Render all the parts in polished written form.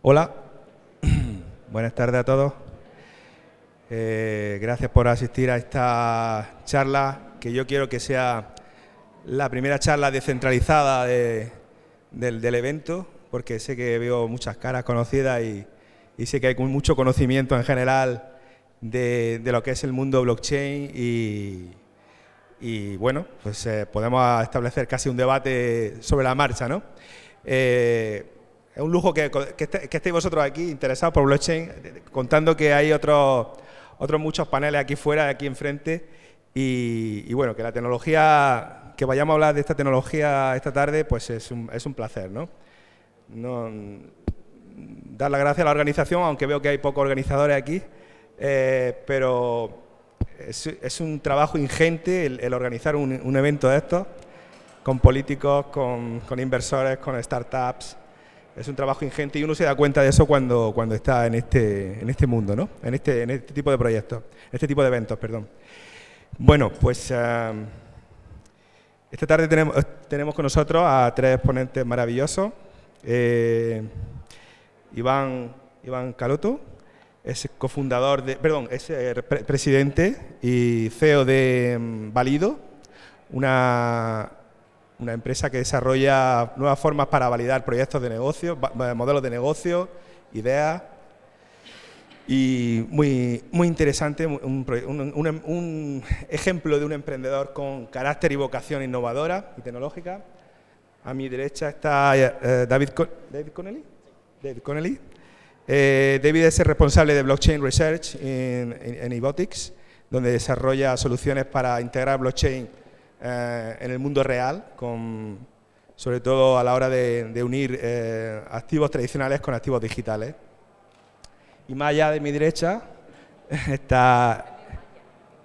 Hola, buenas tardes a todos. Gracias por asistir a esta charla, que yo quiero que sea la primera charla descentralizada del evento, porque sé que veo muchas caras conocidas y sé que hay mucho conocimiento en general de lo que es el mundo blockchain y bueno, pues podemos establecer casi un debate sobre la marcha, ¿no? Es un lujo que estéis vosotros aquí interesados por blockchain, contando que hay otros muchos paneles aquí fuera, aquí enfrente, y bueno, que la tecnología, que vayamos a hablar de esta tecnología esta tarde, pues es un placer, ¿no? Dar las gracias a la organización, aunque veo que hay pocos organizadores aquí, pero es un trabajo ingente el organizar un evento de estos, con políticos, con inversores, con startups. Es un trabajo ingente y uno se da cuenta de eso cuando está en este mundo, ¿no? En este tipo de proyectos, este tipo de eventos, perdón. Bueno, pues esta tarde tenemos con nosotros a tres ponentes maravillosos. Iván Caloto es cofundador es presidente y CEO de Valido, una empresa que desarrolla nuevas formas para validar proyectos de negocio, modelos de negocio, ideas, y muy interesante, un ejemplo de un emprendedor con carácter y vocación innovadora y tecnológica. A mi derecha está David Connelly. David es el responsable de Blockchain Research en Ibotics, donde desarrolla soluciones para integrar blockchain en el mundo real, sobre todo a la hora de unir activos tradicionales con activos digitales. Y más allá de mi derecha está,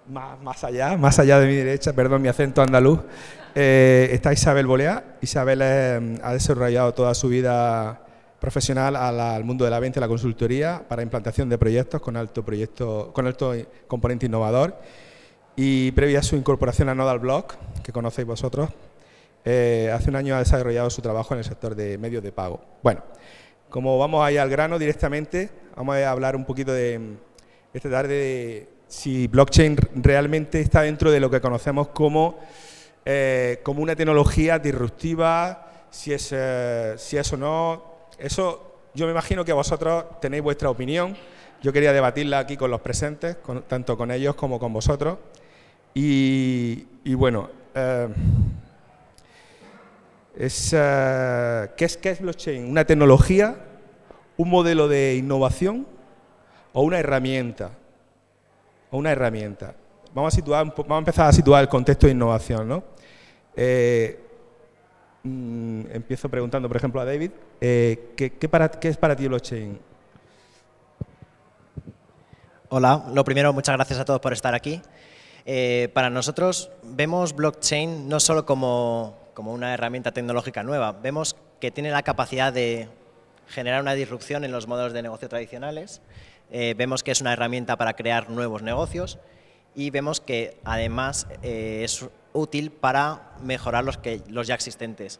más allá de mi derecha, perdón, mi acento andaluz, está Isabel Bolea. Isabel ha desarrollado toda su vida profesional al mundo de la venta y la consultoría para implantación de proyectos con alto componente innovador. Y previa a su incorporación a Nodal Block, que conocéis vosotros, hace un año ha desarrollado su trabajo en el sector de medios de pago. Bueno, como vamos a ir al grano directamente, vamos a hablar un poquito esta tarde de si blockchain realmente está dentro de lo que conocemos como una tecnología disruptiva, si es o no. Eso yo me imagino que vosotros tenéis vuestra opinión. Yo quería debatirla aquí con los presentes, tanto con ellos como con vosotros. Y bueno, ¿qué es blockchain? ¿Una tecnología, un modelo de innovación o una herramienta? Vamos a empezar a situar el contexto de innovación, ¿no? Empiezo preguntando, por ejemplo, a David, ¿qué es para ti blockchain? Hola, lo primero, muchas gracias a todos por estar aquí. Para nosotros vemos blockchain no solo como una herramienta tecnológica nueva, vemos que tiene la capacidad de generar una disrupción en los modelos de negocio tradicionales, vemos que es una herramienta para crear nuevos negocios y vemos que además es útil para mejorar los ya existentes.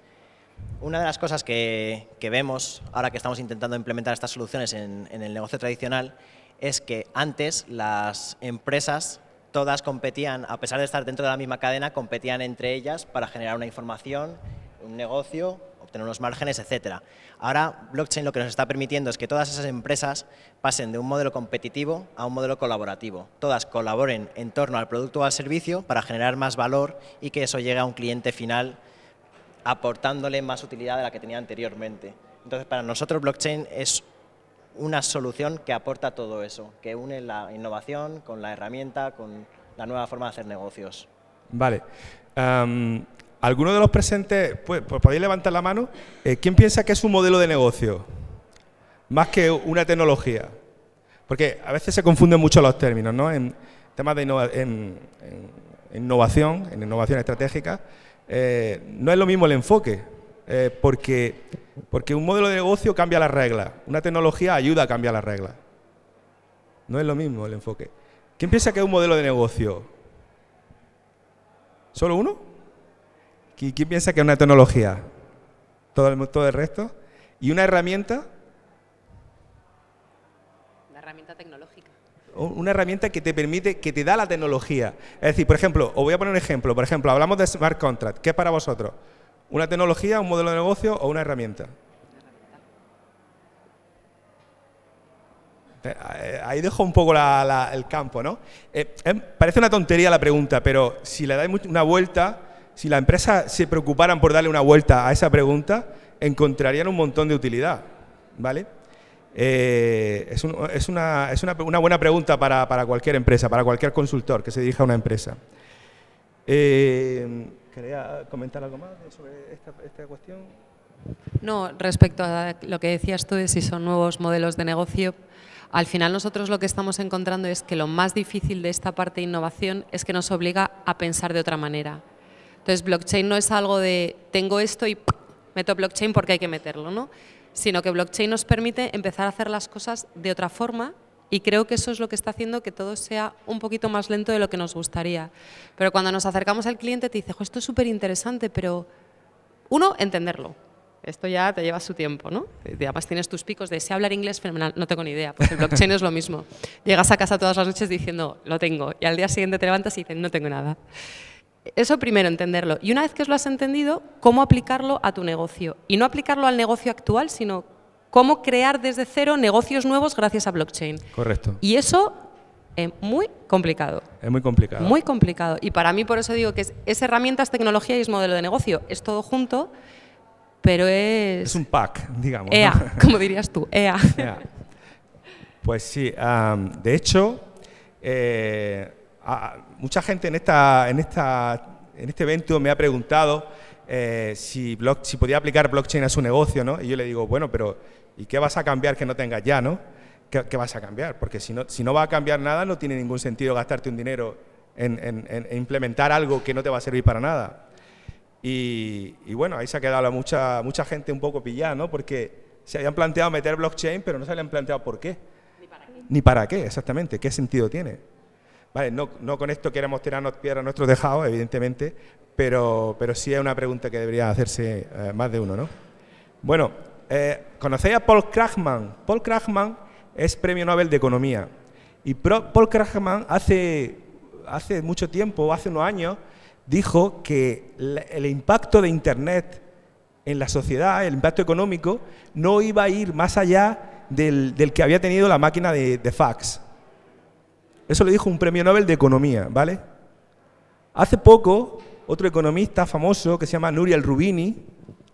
Una de las cosas que vemos ahora que estamos intentando implementar estas soluciones en el negocio tradicional es que antes las empresas todas competían, a pesar de estar dentro de la misma cadena, competían entre ellas para generar una información, un negocio, obtener unos márgenes, etcétera. Ahora, blockchain lo que nos está permitiendo es que todas esas empresas pasen de un modelo competitivo a un modelo colaborativo. Todas colaboren en torno al producto o al servicio para generar más valor y que eso llegue a un cliente final aportándole más utilidad de la que tenía anteriormente. Entonces, para nosotros, blockchain es una solución que aporta todo eso, que une la innovación con la herramienta, con la nueva forma de hacer negocios. Vale. ¿Alguno de los presentes, podéis levantar la mano? ¿Quién piensa que es un modelo de negocio? Más que una tecnología. Porque a veces se confunden mucho los términos, ¿no? En temas de innovación estratégica, no es lo mismo el enfoque, porque un modelo de negocio cambia las reglas, una tecnología ayuda a cambiar las reglas. No es lo mismo el enfoque. ¿Quién piensa que es un modelo de negocio? ¿Solo uno? ¿Quién piensa que es una tecnología? ¿Todo el resto? ¿Y una herramienta? herramienta tecnológica. Una herramienta que te permite, que te da la tecnología. Es decir, por ejemplo, os voy a poner un ejemplo. Por ejemplo, hablamos de Smart Contract. ¿Qué es para vosotros? ¿Una tecnología, un modelo de negocio o una herramienta? Ahí dejo un poco el campo, ¿no? Parece una tontería la pregunta, pero si le dais una vuelta, si las empresas se preocuparan por darle una vuelta a esa pregunta, encontrarían un montón de utilidad, ¿vale? Es una buena pregunta para cualquier empresa, para cualquier consultor que se dirija a una empresa. ¿Quería comentar algo más sobre esta cuestión? No, respecto a lo que decías tú de si son nuevos modelos de negocio, al final nosotros lo que estamos encontrando es que lo más difícil de esta parte de innovación es que nos obliga a pensar de otra manera. Entonces, blockchain no es algo de tengo esto y meto blockchain porque hay que meterlo, ¿no? Sino que blockchain nos permite empezar a hacer las cosas de otra forma y creo que eso es lo que está haciendo que todo sea un poquito más lento de lo que nos gustaría. Pero cuando nos acercamos al cliente te dice, esto es súper interesante, pero uno, entenderlo. Esto ya te lleva su tiempo, ¿no? Y además tienes tus picos de sé hablar inglés, fenomenal, no tengo ni idea. Pues el blockchain es lo mismo. Llegas a casa todas las noches diciendo, lo tengo, y al día siguiente te levantas y dices, no tengo nada. Eso primero, entenderlo. Y una vez que lo has entendido, cómo aplicarlo a tu negocio. Y no aplicarlo al negocio actual, sino cómo crear desde cero negocios nuevos gracias a blockchain. Correcto. Y eso es muy complicado. Es muy complicado. Muy complicado. Y para mí, por eso digo que es herramientas, tecnología y es modelo de negocio. Es todo junto, pero es... Es un pack, digamos. EA, ¿no? como dirías tú, EA. Pues sí, de hecho... mucha gente en este evento me ha preguntado si podía aplicar blockchain a su negocio, ¿no? Y yo le digo, bueno, pero ¿y qué vas a cambiar que no tengas ya, no? ¿Qué vas a cambiar? Porque si no va a cambiar nada, no tiene ningún sentido gastarte un dinero en implementar algo que no te va a servir para nada. Y bueno, ahí se ha quedado mucha gente un poco pillada, ¿no? Porque se habían planteado meter blockchain, pero no se habían planteado por qué. Ni para qué, exactamente. ¿Qué sentido tiene? Vale, no con esto queremos tirarnos piedras a nuestros tejados, evidentemente, pero sí es una pregunta que debería hacerse más de uno, ¿no? Bueno, ¿conocéis a Paul Krugman? Paul Krugman es Premio Nobel de Economía. Y Paul Krugman hace mucho tiempo, hace unos años, dijo que el impacto de Internet en la sociedad, el impacto económico, no iba a ir más allá del que había tenido la máquina de fax. Eso lo dijo un premio Nobel de Economía, ¿vale? Hace poco, otro economista famoso que se llama Nouriel Roubini,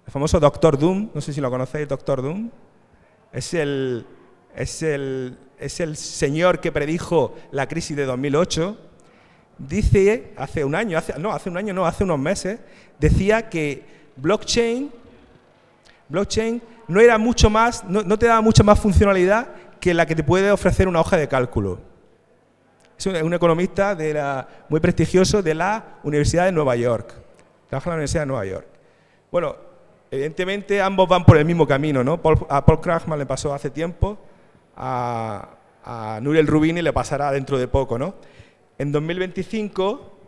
el famoso Dr. Doom, no sé si lo conocéis, Dr. Doom, es el señor que predijo la crisis de 2008, dice, hace unos meses, decía que blockchain no era mucho más, no te daba mucha más funcionalidad que la que te puede ofrecer una hoja de cálculo. Es un economista muy prestigioso de la Universidad de Nueva York. Trabaja en la Universidad de Nueva York. Bueno, evidentemente ambos van por el mismo camino, ¿no? A Paul Krugman le pasó hace tiempo, a Nouriel Roubini le pasará dentro de poco, ¿no? En 2025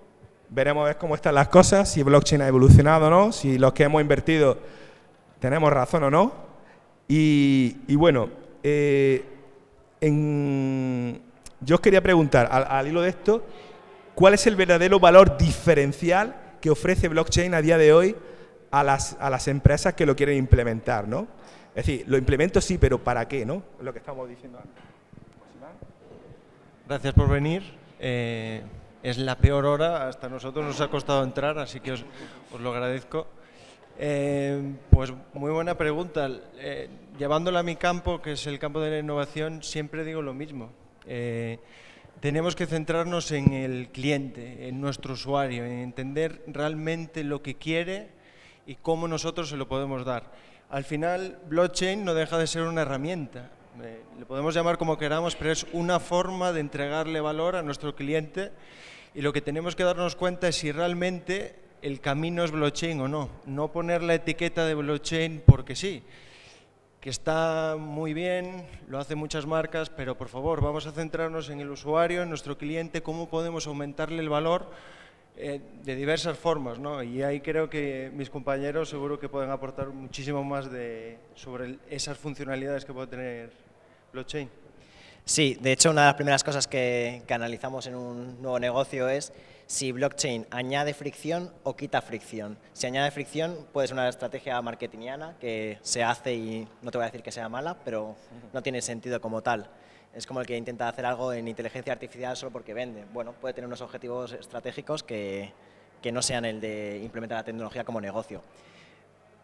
veremos a ver cómo están las cosas, si blockchain ha evolucionado o no, si los que hemos invertido tenemos razón o no. Y bueno, yo os quería preguntar, al hilo de esto, ¿cuál es el verdadero valor diferencial que ofrece blockchain a día de hoy a las empresas que lo quieren implementar, ¿no? Es decir, lo implemento sí, pero ¿para qué, no? Es lo que estamos diciendo antes. Gracias por venir. Es la peor hora, hasta a nosotros nos ha costado entrar, así que os lo agradezco. Pues muy buena pregunta. Llevándola a mi campo, que es el campo de la innovación, siempre digo lo mismo. Tenemos que centrarnos en el cliente, en nuestro usuario, en entender realmente lo que quiere y cómo nosotros se lo podemos dar. Al final, blockchain no deja de ser una herramienta. Le podemos llamar como queramos, pero es una forma de entregarle valor a nuestro cliente y lo que tenemos que darnos cuenta es si realmente el camino es blockchain o no. No poner la etiqueta de blockchain porque sí, que está muy bien, lo hacen muchas marcas, pero por favor vamos a centrarnos en el usuario, en nuestro cliente, cómo podemos aumentarle el valor de diversas formas, ¿no? Y ahí creo que mis compañeros seguro que pueden aportar muchísimo más sobre esas funcionalidades que puede tener blockchain. Sí, de hecho, una de las primeras cosas que analizamos en un nuevo negocio es si blockchain añade fricción o quita fricción. Si añade fricción, puede ser una estrategia marketingiana que se hace y no te voy a decir que sea mala, pero no tiene sentido como tal. Es como el que intenta hacer algo en inteligencia artificial solo porque vende. Bueno, puede tener unos objetivos estratégicos que no sean el de implementar la tecnología como negocio.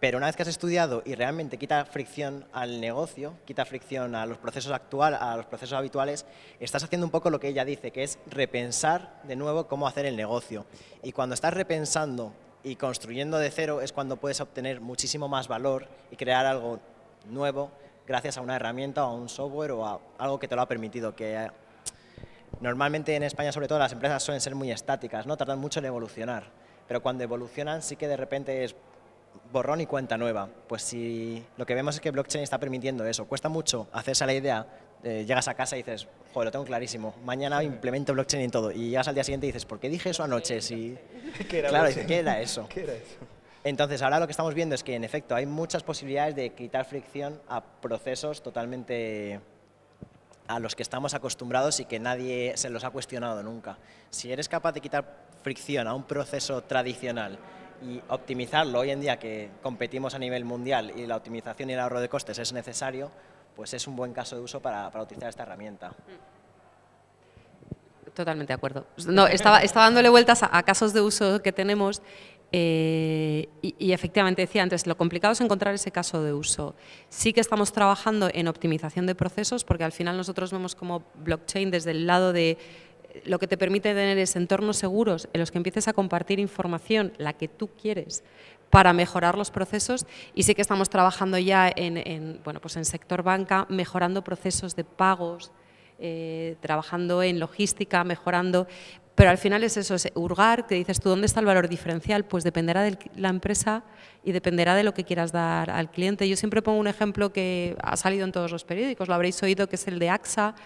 Pero una vez que has estudiado y realmente quita fricción al negocio, quita fricción a los procesos a los procesos habituales, estás haciendo un poco lo que ella dice, que es repensar de nuevo cómo hacer el negocio. Y cuando estás repensando y construyendo de cero es cuando puedes obtener muchísimo más valor y crear algo nuevo gracias a una herramienta o a un software o a algo que te lo ha permitido. Que normalmente en España, sobre todo, las empresas suelen ser muy estáticas, ¿no? Tardan mucho en evolucionar, pero cuando evolucionan sí que de repente es borrón y cuenta nueva. Pues si lo que vemos es que blockchain está permitiendo eso, cuesta mucho hacerse a la idea, llegas a casa y dices, joder, lo tengo clarísimo, mañana implemento blockchain en todo, y llegas al día siguiente y dices, ¿por qué dije eso anoche? Si... Claro, ¿qué era eso? ¿Qué era eso? Entonces ahora lo que estamos viendo es que en efecto hay muchas posibilidades de quitar fricción a procesos totalmente a los que estamos acostumbrados y que nadie se los ha cuestionado nunca. Si eres capaz de quitar fricción a un proceso tradicional y optimizarlo hoy en día que competimos a nivel mundial y la optimización y el ahorro de costes es necesario, pues es un buen caso de uso para utilizar esta herramienta. Totalmente de acuerdo. No, estaba dándole vueltas a casos de uso que tenemos y efectivamente decía antes, lo complicado es encontrar ese caso de uso. Sí que estamos trabajando en optimización de procesos porque al final nosotros vemos como blockchain desde el lado de lo que te permite tener es entornos seguros en los que empieces a compartir información, la que tú quieres, para mejorar los procesos y sí que estamos trabajando ya bueno, pues en sector banca, mejorando procesos de pagos, trabajando en logística, mejorando, pero al final es eso, es hurgar, que dices tú, ¿dónde está el valor diferencial? Pues dependerá de la empresa y dependerá de lo que quieras dar al cliente. Yo siempre pongo un ejemplo que ha salido en todos los periódicos, lo habréis oído, que es el de AXA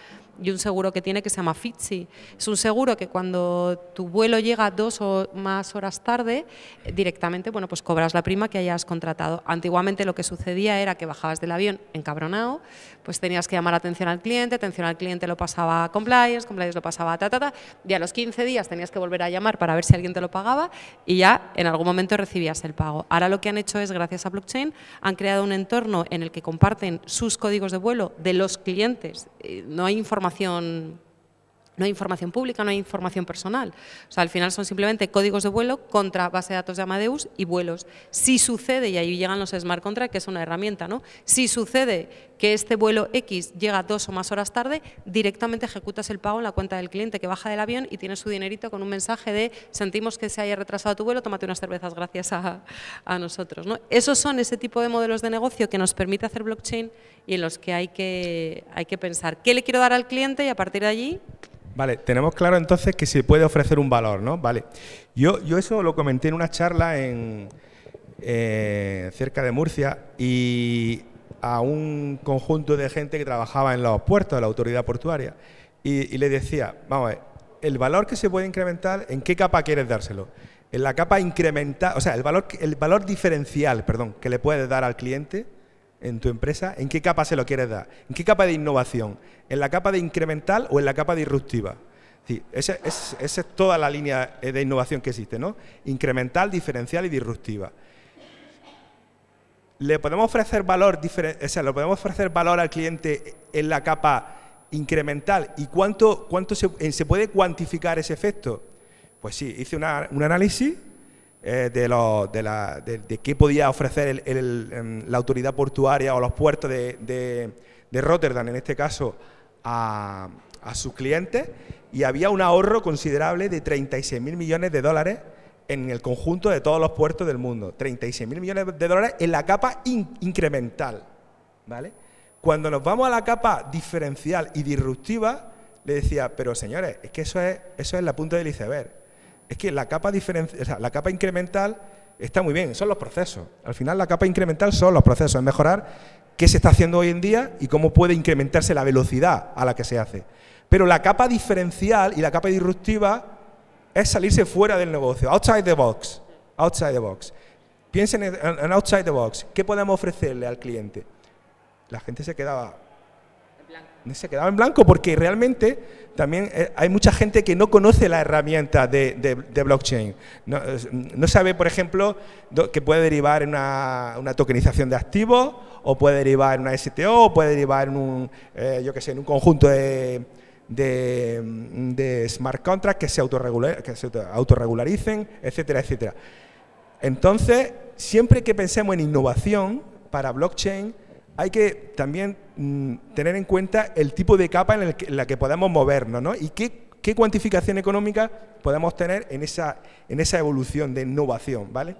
y un seguro que tiene que se llama Fitsi. Es un seguro que cuando tu vuelo llega 2 o más horas tarde, directamente, bueno, pues cobras la prima que hayas contratado. Antiguamente lo que sucedía era que bajabas del avión encabronado, pues tenías que llamar atención al cliente lo pasaba a compliance lo pasaba a y a los 15 días tenías que volver a llamar para ver si alguien te lo pagaba y ya en algún momento recibías el pago. Ahora lo que han hecho es, gracias a blockchain, han creado un entorno en el que comparten sus códigos de vuelo de los clientes. No hay información pública, no hay información personal. O sea, al final son simplemente códigos de vuelo contra base de datos de Amadeus y vuelos. Si sucede, y ahí llegan los smart contracts, que es una herramienta, ¿no? Si sucede que este vuelo X llega 2 o más horas tarde, directamente ejecutas el pago en la cuenta del cliente que baja del avión y tiene su dinerito con un mensaje de sentimos que se haya retrasado tu vuelo, tómate unas cervezas gracias a nosotros, ¿no? Esos son ese tipo de modelos de negocio que nos permite hacer blockchain y en los que hay que pensar qué le quiero dar al cliente y a partir de allí... Vale, tenemos claro entonces que se puede ofrecer un valor, ¿no? Vale. Yo eso lo comenté en una charla cerca de Murcia y a un conjunto de gente que trabajaba en los puertos de la autoridad portuaria y le decía, vamos a ver, el valor que se puede incrementar, ¿en qué capa quieres dárselo? En la capa incremental, o sea, el valor diferencial, perdón, que le puedes dar al cliente en tu empresa, ¿en qué capa se lo quieres dar? ¿En qué capa de innovación? ¿En la capa de incremental o en la capa disruptiva? Sí, esa es toda la línea de innovación que existe, ¿no? Incremental, diferencial y disruptiva. ¿Le podemos ofrecer valor ¿le podemos ofrecer valor al cliente en la capa incremental? ¿Y cuánto se puede cuantificar ese efecto? Pues sí, hice un análisis de qué podía ofrecer la autoridad portuaria o los puertos de Rotterdam, en este caso, a sus clientes, y había un ahorro considerable de 36.000 millones de dólares en el conjunto de todos los puertos del mundo. 36.000 millones de dólares en la capa incremental, ¿vale? Cuando nos vamos a la capa diferencial y disruptiva, le decía, pero señores, es que eso es la punta del iceberg. Es que la capa la capa incremental está muy bien, son los procesos. Al final la capa incremental son los procesos, es mejorar qué se está haciendo hoy en día y cómo puede incrementarse la velocidad a la que se hace. Pero la capa diferencial y la capa disruptiva es salirse fuera del negocio, outside the box. Outside the box. Piensen en outside the box. ¿Qué podemos ofrecerle al cliente? La gente se quedaba... Se quedaba en blanco porque realmente también hay mucha gente que no conoce la herramienta de blockchain. No sabe, por ejemplo, que puede derivar en una tokenización de activos, o puede derivar en una STO, o puede derivar en un, yo qué sé, en un conjunto de smart contracts que se autorregularicen, etcétera, etcétera. Entonces, siempre que pensemos en innovación para blockchain, hay que también tener en cuenta el tipo de capa en la que podemos movernos, ¿no? Y qué cuantificación económica podemos tener en esa evolución de innovación, ¿vale?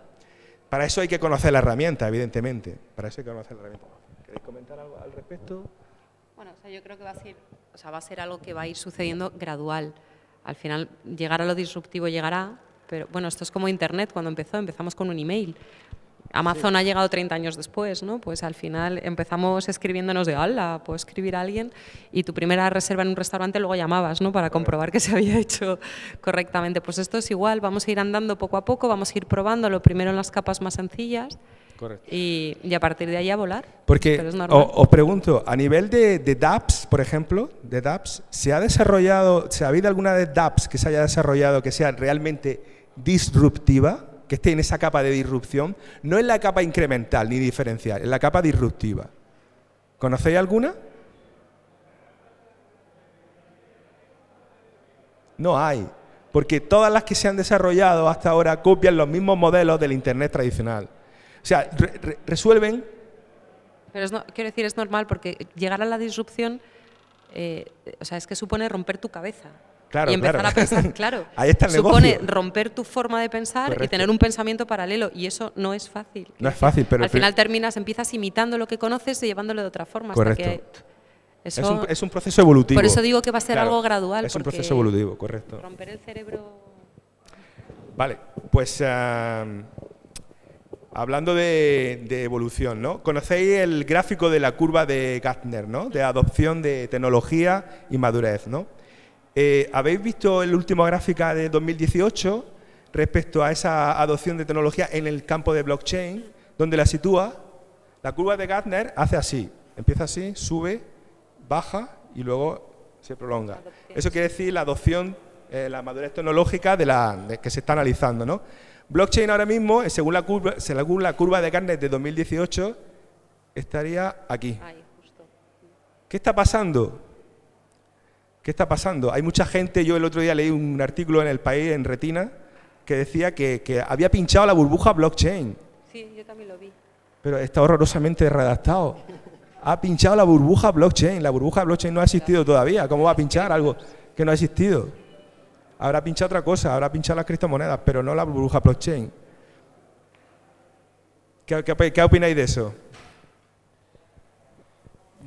Para eso hay que conocer la herramienta, evidentemente. Para eso hay que conocer la herramienta. ¿Queréis comentar algo al respecto? Bueno, o sea, yo creo que va a ser algo que va a ir sucediendo gradual. Al final, llegar a lo disruptivo llegará, pero bueno, esto es como Internet cuando empezamos con un email. Amazon ha llegado 30 años después, ¿no? Pues al final empezamos escribiéndonos de ¡hala! Puedo escribir a alguien y tu primera reserva en un restaurante luego llamabas, ¿no? Para comprobar que se había hecho correctamente. Pues esto es igual, vamos a ir andando poco a poco, vamos a ir probando lo primero en las capas más sencillas. Correcto. Y a partir de ahí a volar. Porque os pregunto, a nivel de dApps, por ejemplo, ¿se ha habido alguna de dApps que se haya desarrollado que sea realmente disruptiva? Que esté en esa capa de disrupción, no en la capa incremental ni diferencial, en la capa disruptiva. ¿Conocéis alguna? No hay, porque todas las que se han desarrollado hasta ahora copian los mismos modelos del Internet tradicional. O sea, resuelven... Pero quiero decir, es normal, porque llegar a la disrupción, o sea, es que supone romper tu cabeza. Claro, y empezar a pensar, claro, ahí está el supone negocio. Romper tu forma de pensar. Correcto. Y tener un pensamiento paralelo, y eso no es fácil. No es fácil, pero... Al final empiezas imitando lo que conoces y llevándolo de otra forma. Correcto. Hasta que es un proceso evolutivo. Por eso digo que va a ser algo gradual. Es un proceso evolutivo, correcto. Romper el cerebro... Vale, pues hablando de evolución, ¿no? Conocéis el gráfico de la curva de Gartner, ¿no? De adopción de tecnología y madurez, ¿no? ¿Habéis visto la última gráfica de 2018 respecto a esa adopción de tecnología en el campo de blockchain? ¿Dónde la sitúa? La curva de Gartner hace así, empieza así, sube, baja y luego se prolonga. Eso quiere decir la adopción, la madurez tecnológica de que se está analizando, ¿no? Blockchain ahora mismo, según la curva de Gartner de 2018, estaría aquí. ¿Qué está pasando? ¿Qué está pasando? Hay mucha gente, yo el otro día leí un artículo en El País, en Retina, que decía que había pinchado la burbuja blockchain. Sí, yo también lo vi. Pero está horrorosamente redactado. Ha pinchado la burbuja blockchain. La burbuja blockchain no ha existido todavía. ¿Cómo va a pinchar algo que no ha existido? Habrá pinchado otra cosa, habrá pinchado las criptomonedas, pero no la burbuja blockchain. ¿Qué opináis de eso?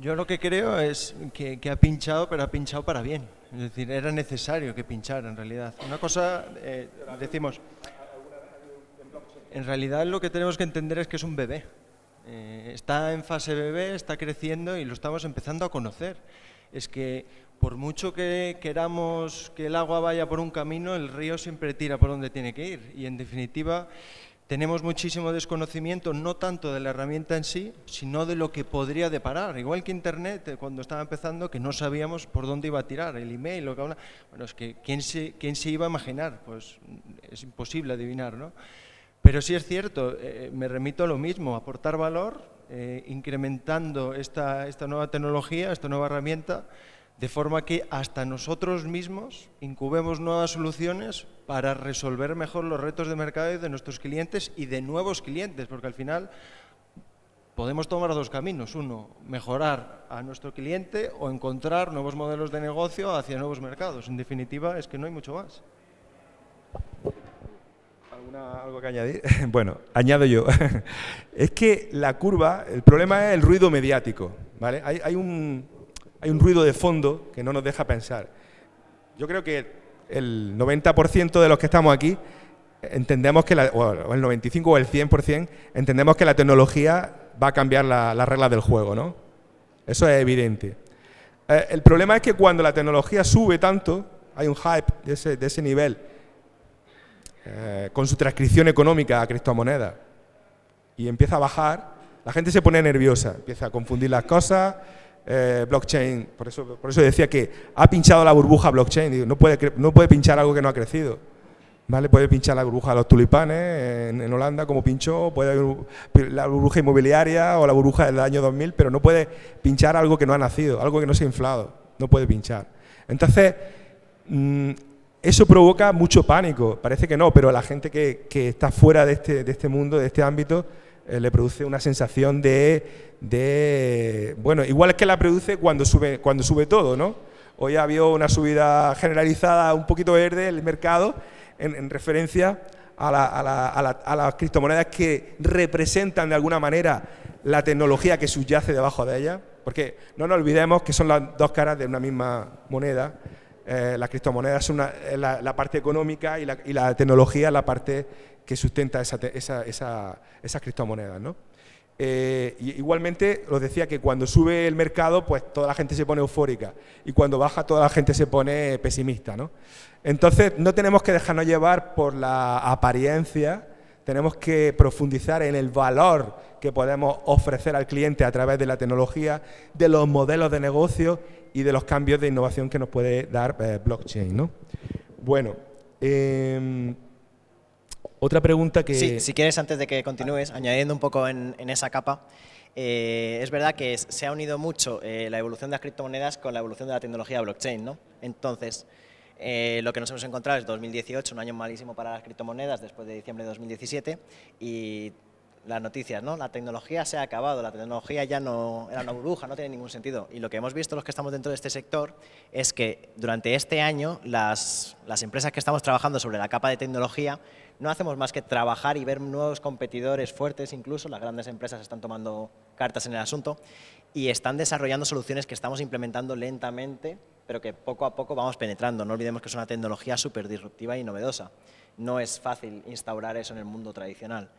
Yo lo que creo es que ha pinchado, pero ha pinchado para bien. Es decir, era necesario que pinchara en realidad. Una cosa, decimos, en realidad lo que tenemos que entender es que es un bebé. Está en fase bebé, está creciendo y lo estamos empezando a conocer. Es que por mucho que queramos que el agua vaya por un camino, el río siempre tira por donde tiene que ir. Y en definitiva... tenemos muchísimo desconocimiento, no tanto de la herramienta en sí, sino de lo que podría deparar. Igual que Internet, cuando estaba empezando, que no sabíamos por dónde iba a tirar, el email, lo que habla. Bueno, es que ¿quién se iba a imaginar? Pues es imposible adivinar, ¿no? Pero sí es cierto, me remito a lo mismo, aportar valor, incrementando esta nueva tecnología, esta nueva herramienta, de forma que hasta nosotros mismos incubemos nuevas soluciones para resolver mejor los retos de mercado de nuestros clientes y de nuevos clientes, porque al final podemos tomar dos caminos. Uno, mejorar a nuestro cliente o encontrar nuevos modelos de negocio hacia nuevos mercados. En definitiva, es que no hay mucho más. ¿Algo que añadir? Bueno, añado yo. Es que la curva, el problema es el ruido mediático, ¿vale? Hay un ruido de fondo que no nos deja pensar. Yo creo que el 90% de los que estamos aquí entendemos que, o el 95% o el 100%, entendemos que la tecnología va a cambiar las reglas del juego, ¿no? Eso es evidente. El problema es que cuando la tecnología sube tanto, hay un hype de ese nivel, con su transcripción económica a criptomonedas, y empieza a bajar, la gente se pone nerviosa, empieza a confundir las cosas, blockchain, por eso decía que ha pinchado la burbuja blockchain. Digo, no puede pinchar algo que no ha crecido. ¿Vale? Puede pinchar la burbuja de los tulipanes en Holanda, como pinchó, la burbuja inmobiliaria o la burbuja del año 2000, pero no puede pinchar algo que no ha nacido, algo que no se ha inflado. No puede pinchar. Entonces, eso provoca mucho pánico. Parece que no, pero a la gente que está fuera de este mundo, de este ámbito, le produce una sensación bueno, igual es que la produce cuando sube todo, ¿no? Hoy ha habido una subida generalizada un poquito verde en el mercado en referencia a las criptomonedas que representan de alguna manera la tecnología que subyace debajo de ellas, porque no nos olvidemos que son las dos caras de una misma moneda. Las criptomonedas son la parte económica y la tecnología la parte que sustenta esas criptomonedas, ¿no? Igualmente, os decía que cuando sube el mercado, pues toda la gente se pone eufórica, y cuando baja toda la gente se pone pesimista, ¿no? Entonces, no tenemos que dejarnos llevar por la apariencia, tenemos que profundizar en el valor que podemos ofrecer al cliente a través de la tecnología, de los modelos de negocio y de los cambios de innovación que nos puede dar blockchain, ¿no? Bueno, otra pregunta que... Sí, si quieres, antes de que continúes, añadiendo un poco en esa capa, es verdad que se ha unido mucho la evolución de las criptomonedas con la evolución de la tecnología blockchain, ¿no? Entonces, lo que nos hemos encontrado es 2018, un año malísimo para las criptomonedas después de diciembre de 2017, y las noticias, ¿no? La tecnología se ha acabado, la tecnología ya no era una burbuja, no tiene ningún sentido. Y lo que hemos visto los que estamos dentro de este sector es que durante este año las empresas que estamos trabajando sobre la capa de tecnología no hacemos más que trabajar y ver nuevos competidores fuertes, incluso las grandes empresas están tomando cartas en el asunto y están desarrollando soluciones que estamos implementando lentamente, pero que poco a poco vamos penetrando. No olvidemos que es una tecnología súper disruptiva y novedosa. No es fácil instaurar eso en el mundo tradicional.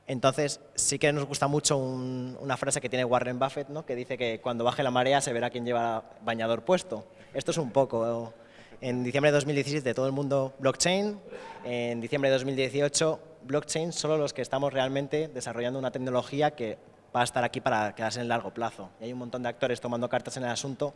Entonces, sí que nos gusta mucho una frase que tiene Warren Buffett, ¿no? Que dice que cuando baje la marea se verá quién lleva bañador puesto. Esto es un poco... En diciembre de 2017 todo el mundo blockchain, en diciembre de 2018 blockchain, solo los que estamos realmente desarrollando una tecnología que va a estar aquí para quedarse en el largo plazo. Y hay un montón de actores tomando cartas en el asunto.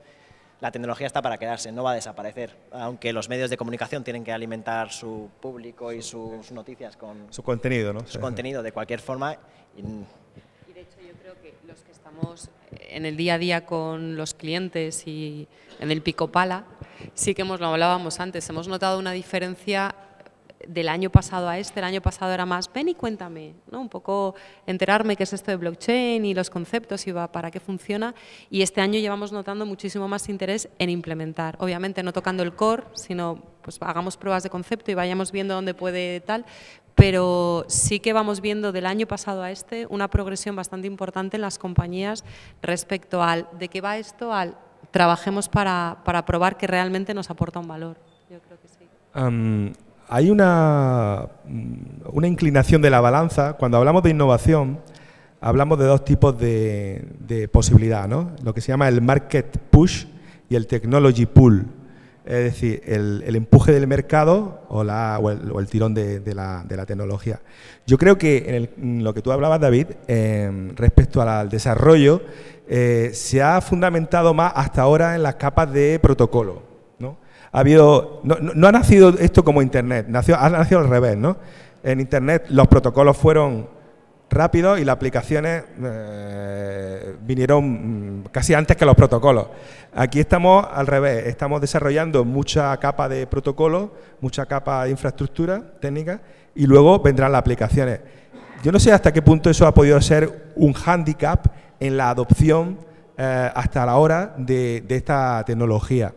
La tecnología está para quedarse, no va a desaparecer, aunque los medios de comunicación tienen que alimentar su público y sus noticias con su contenido, ¿no? Su contenido de cualquier forma. Y de hecho yo creo que los que estamos en el día a día con los clientes y en el pico pala, sí que lo hablábamos antes, hemos notado una diferencia del año pasado a este. El año pasado era más, ven y cuéntame, ¿no? Un poco enterarme qué es esto de blockchain y los conceptos y para qué funciona, y este año llevamos notando muchísimo más interés en implementar, obviamente no tocando el core, sino pues hagamos pruebas de concepto y vayamos viendo dónde puede tal, pero sí que vamos viendo del año pasado a este una progresión bastante importante en las compañías respecto al de qué va esto, al trabajemos para probar que realmente nos aporta un valor. Yo creo que sí. Hay una inclinación de la balanza. Cuando hablamos de innovación, hablamos de dos tipos de posibilidad, ¿no? Lo que se llama el market push y el technology pull. Es decir, el empuje del mercado o el tirón de la tecnología. Yo creo que en lo que tú hablabas, David, respecto al desarrollo, se ha fundamentado más hasta ahora en las capas de protocolo. No ha nacido esto como Internet, ha nacido al revés, ¿no? En Internet los protocolos fueron rápidos y las aplicaciones vinieron casi antes que los protocolos. Aquí estamos al revés, estamos desarrollando mucha capa de protocolos, mucha capa de infraestructura técnica y luego vendrán las aplicaciones. Yo no sé hasta qué punto eso ha podido ser un hándicap en la adopción hasta la hora de esta tecnología.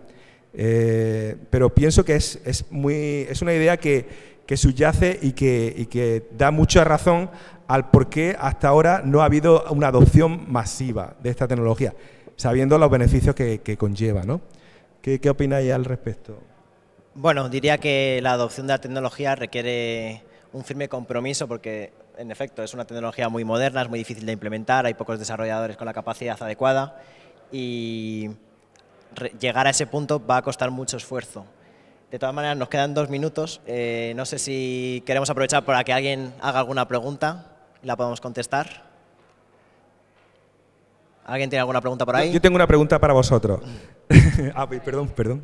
Pero pienso que es una idea que subyace y que da mucha razón al por qué hasta ahora no ha habido una adopción masiva de esta tecnología, sabiendo los beneficios que conlleva, ¿no? ¿Qué opináis al respecto? Bueno, diría que la adopción de la tecnología requiere un firme compromiso porque, en efecto, es una tecnología muy moderna, es muy difícil de implementar, hay pocos desarrolladores con la capacidad adecuada y llegar a ese punto va a costar mucho esfuerzo. De todas maneras, nos quedan 2 minutos. No sé si queremos aprovechar para que alguien haga alguna pregunta y la podamos contestar. ¿Alguien tiene alguna pregunta por ahí? Yo tengo una pregunta para vosotros. Perdón.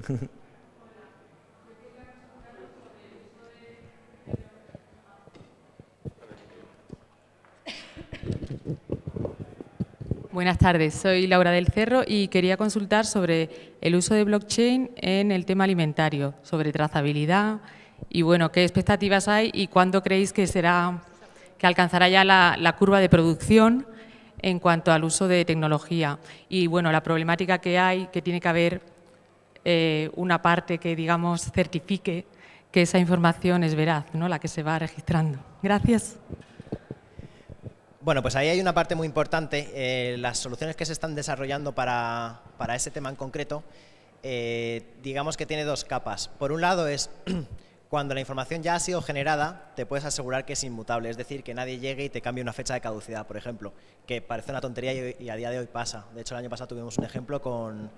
Buenas tardes, soy Laura del Cerro y quería consultar sobre el uso de blockchain en el tema alimentario, sobre trazabilidad y bueno, qué expectativas hay y cuándo creéis que alcanzará ya la curva de producción en cuanto al uso de tecnología. Y bueno, la problemática que hay, que tiene que haber una parte que, digamos, certifique que esa información es veraz, ¿no?, la que se va registrando. Gracias. Bueno, pues ahí hay una parte muy importante. Las soluciones que se están desarrollando para ese tema en concreto, digamos que tiene dos capas. Por un lado es cuando la información ya ha sido generada, te puedes asegurar que es inmutable, es decir, que nadie llegue y te cambie una fecha de caducidad, por ejemplo, que parece una tontería y a día de hoy pasa. De hecho, el año pasado tuvimos un ejemplo con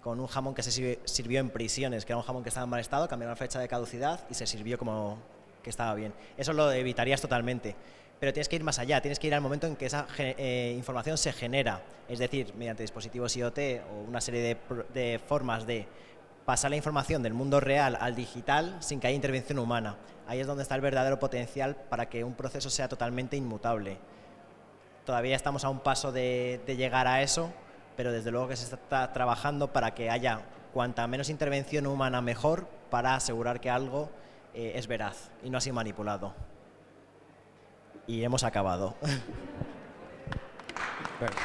un jamón que se sirvió en prisiones, que era un jamón que estaba en mal estado, cambiaron la fecha de caducidad y se sirvió como que estaba bien. Eso lo evitarías totalmente. Pero tienes que ir más allá, tienes que ir al momento en que esa información se genera, es decir, mediante dispositivos IoT o una serie de formas de pasar la información del mundo real al digital sin que haya intervención humana. Ahí es donde está el verdadero potencial para que un proceso sea totalmente inmutable. Todavía estamos a un paso de llegar a eso, pero desde luego que se está trabajando para que haya cuanta menos intervención humana mejor para asegurar que algo es veraz y no ha sido manipulado. Y hemos acabado. Bueno.